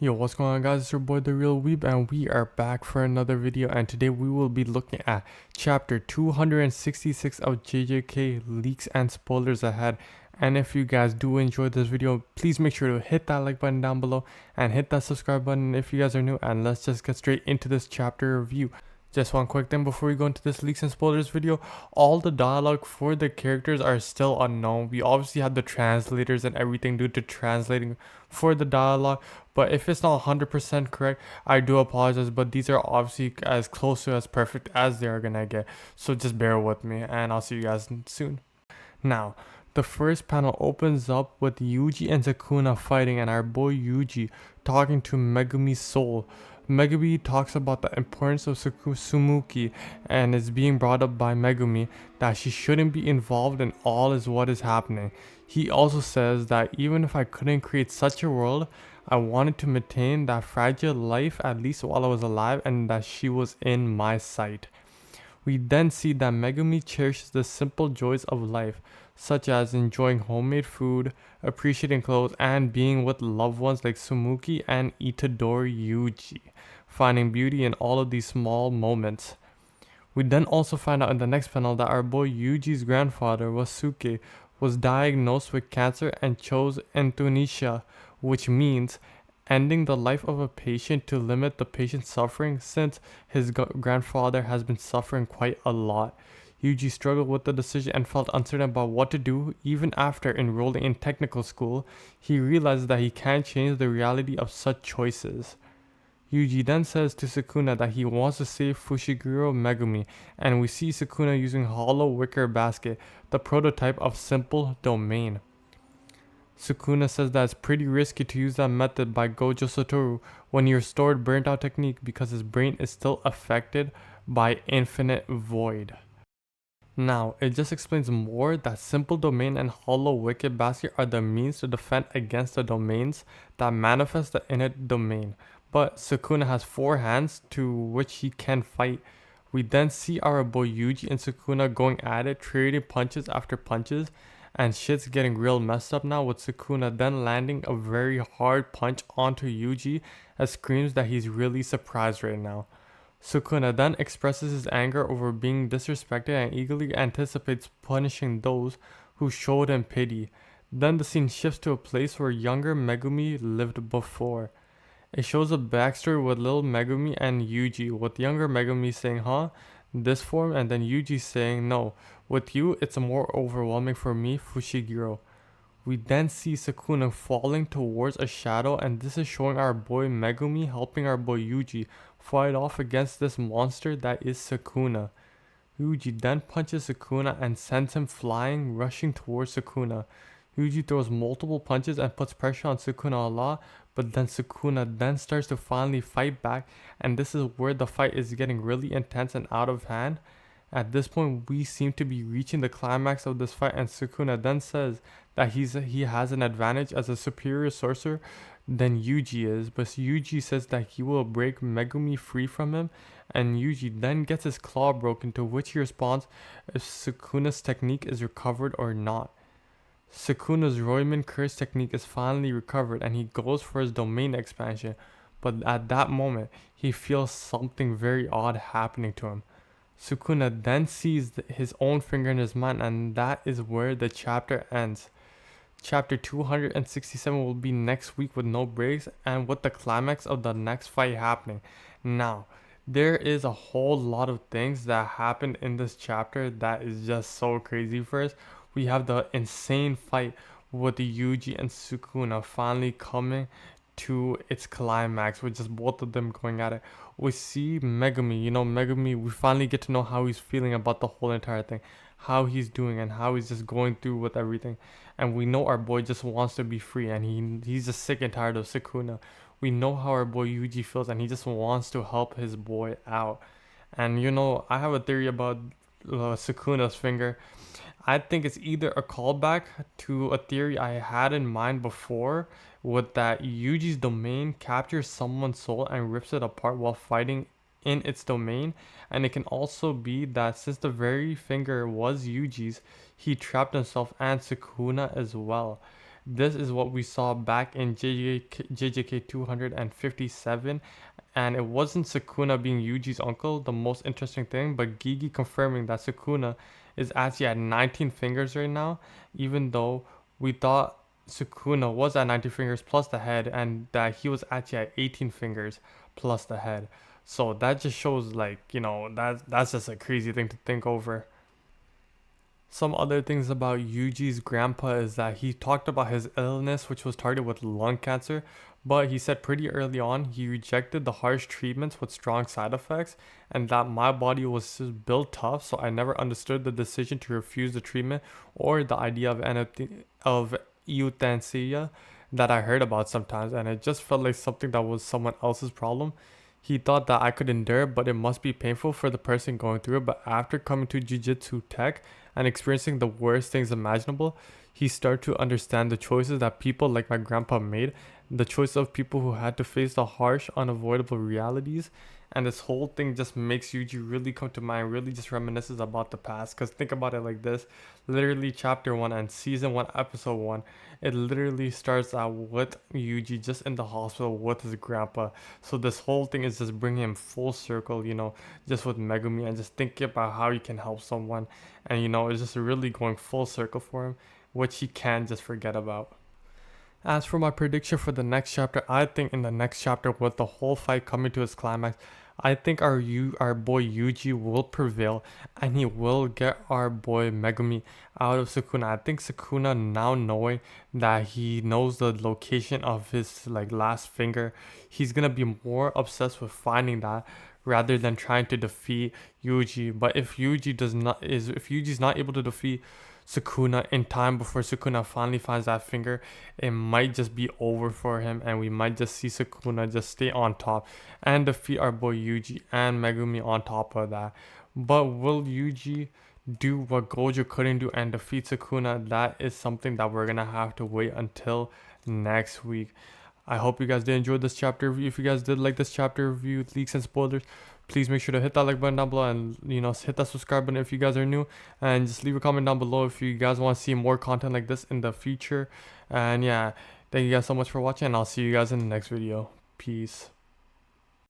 Yo, what's going on, guys? It's your boy The Real Weeb, and we are back for another video. And today we will be looking at chapter 266 of JJK Leaks and Spoilers Ahead. And if you guys do enjoy this video, please make sure to hit that like button down below and hit that subscribe button if you guys are new. And let's just get straight into this chapter review. Just one quick thing before we go into this leaks and spoilers video. All the dialogue for the characters are still unknown. We obviously have the translators and everything due to translating for the dialogue, but if it's not 100% correct, I do apologize, but these are obviously as close to as perfect as they are gonna get, so just bear with me and I'll see you guys soon. Now, the first panel opens up with Yuji and Sukuna fighting and our boy Yuji talking to Megumi's soul. Megumi talks about the importance of Sumuki and is being brought up by Megumi that she shouldn't be involved in all is what is happening. He also says that even if I couldn't create such a world, I wanted to maintain that fragile life at least while I was alive and that she was in my sight. We then see that Megumi cherishes the simple joys of life, such as enjoying homemade food, appreciating clothes, and being with loved ones like Sumuki and Itadori Yuji, finding beauty in all of these small moments. We then also find out in the next panel that our boy Yuji's grandfather, Wasuke, was diagnosed with cancer and chose euthanasia, which means ending the life of a patient to limit the patient's suffering since his grandfather has been suffering quite a lot. Yuji struggled with the decision and felt uncertain about what to do. Even after enrolling in technical school, he realizes that he can't change the reality of such choices. Yuji then says to Sukuna that he wants to save Fushiguro Megumi, and we see Sukuna using hollow wicker basket, the prototype of simple domain. Sukuna says that it's pretty risky to use that method by Gojo Satoru when he restored burnt out technique because his brain is still affected by infinite void. Now, it just explains more that simple domain and hollow wicked basket are the means to defend against the domains that manifest the innate domain. But Sukuna has 4 hands to which he can fight. We then see our boy Yuji and Sukuna going at it, trading punches after punches, and shit's getting real messed up now with Sukuna then landing a very hard punch onto Yuji and screams that he's really surprised right now. Sukuna then expresses his anger over being disrespected and eagerly anticipates punishing those who showed him pity. Then the scene shifts to a place where younger Megumi lived before. It shows a backstory with little Megumi and Yuji, with younger Megumi saying, "Huh? This form?" and then Yuji saying, "No, with you it's more overwhelming for me, Fushiguro." We then see Sukuna falling towards a shadow, and this is showing our boy Megumi helping our boy Yuji fight off against this monster that is Sukuna. Yuji then punches Sukuna and sends him flying, rushing towards Sukuna. Yuji throws multiple punches and puts pressure on Sukuna a lot, but then Sukuna then starts to finally fight back, and this is where the fight is getting really intense and out of hand. At this point, we seem to be reaching the climax of this fight, and Sukuna then says that he has an advantage as a superior sorcerer than Yuji is, but Yuji says that he will break Megumi free from him, and Yuji then gets his claw broken, to which he responds if Sukuna's technique is recovered or not. Sukuna's Roiman curse technique is finally recovered and he goes for his domain expansion, but at that moment he feels something very odd happening to him. Sukuna then sees his own finger in his mind, and that is where the chapter ends. Chapter 267 will be next week with no breaks and with the climax of the next fight happening. Now, there is a whole lot of things that happened in this chapter that is just so crazy for us. We have the insane fight with the Yuji and Sukuna finally coming to its climax with just both of them going at it. We see Megumi, we finally get to know how he's feeling about the whole entire thing, how he's doing and how he's just going through with everything. And we know our boy just wants to be free, and he's just sick and tired of Sukuna. We know how our boy Yuji feels, and he just wants to help his boy out. And I have a theory about Sukuna's finger. I think it's either a callback to a theory I had in mind before, with that Yuji's domain captures someone's soul and rips it apart while fighting in its domain, and it can also be that since the very finger was Yuji's, he trapped himself and Sukuna as well. This is what we saw back in JJK 257, and it wasn't Sukuna being Yuji's uncle the most interesting thing, but Gigi confirming that Sukuna is actually at 19 fingers right now, even though we thought Sukuna was at 19 fingers plus the head, and that he was actually at 18 fingers plus the head. So that just shows, like, that's just a crazy thing to think over. Some other things about Yuji's grandpa is that he talked about his illness, which was targeted with lung cancer, but he said pretty early on he rejected the harsh treatments with strong side effects, and that my body was just built tough, so I never understood the decision to refuse the treatment or the idea of euthanasia that I heard about sometimes, and it just felt like something that was someone else's problem. He thought that I could endure, but it must be painful for the person going through it. But after coming to Jujutsu Tech and experiencing the worst things imaginable, he started to understand the choices that people like my grandpa made, the choice of people who had to face the harsh, unavoidable realities. And this whole thing just makes Yuji really come to mind, really just reminisces about the past. Because think about it like this, literally chapter 1 and season 1, episode 1, it literally starts out with Yuji just in the hospital with his grandpa. So this whole thing is just bringing him full circle, just with Megumi, and just thinking about how he can help someone. And it's just really going full circle for him, which he can't just forget about. As for my prediction for the next chapter, I think in the next chapter, with the whole fight coming to its climax, I think our boy Yuji will prevail, and he will get our boy Megumi out of Sukuna. I think Sukuna, now knowing that he knows the location of his like last finger, he's gonna be more obsessed with finding that rather than trying to defeat Yuji. But if Yuji's not able to defeat Sukuna in time before Sukuna finally finds that finger, it might just be over for him, and we might just see Sukuna just stay on top and defeat our boy Yuji and Megumi on top of that. But will Yuji do what Gojo couldn't do and defeat Sukuna? That is something that we're gonna have to wait until next week. I hope you guys did enjoy this chapter review. If you guys did like this chapter review, leaks and spoilers, please make sure to hit that like button down below, and hit that subscribe button if you guys are new, and just leave a comment down below if you guys want to see more content like this in the future. And yeah, thank you guys so much for watching, and I'll see you guys in the next video. Peace.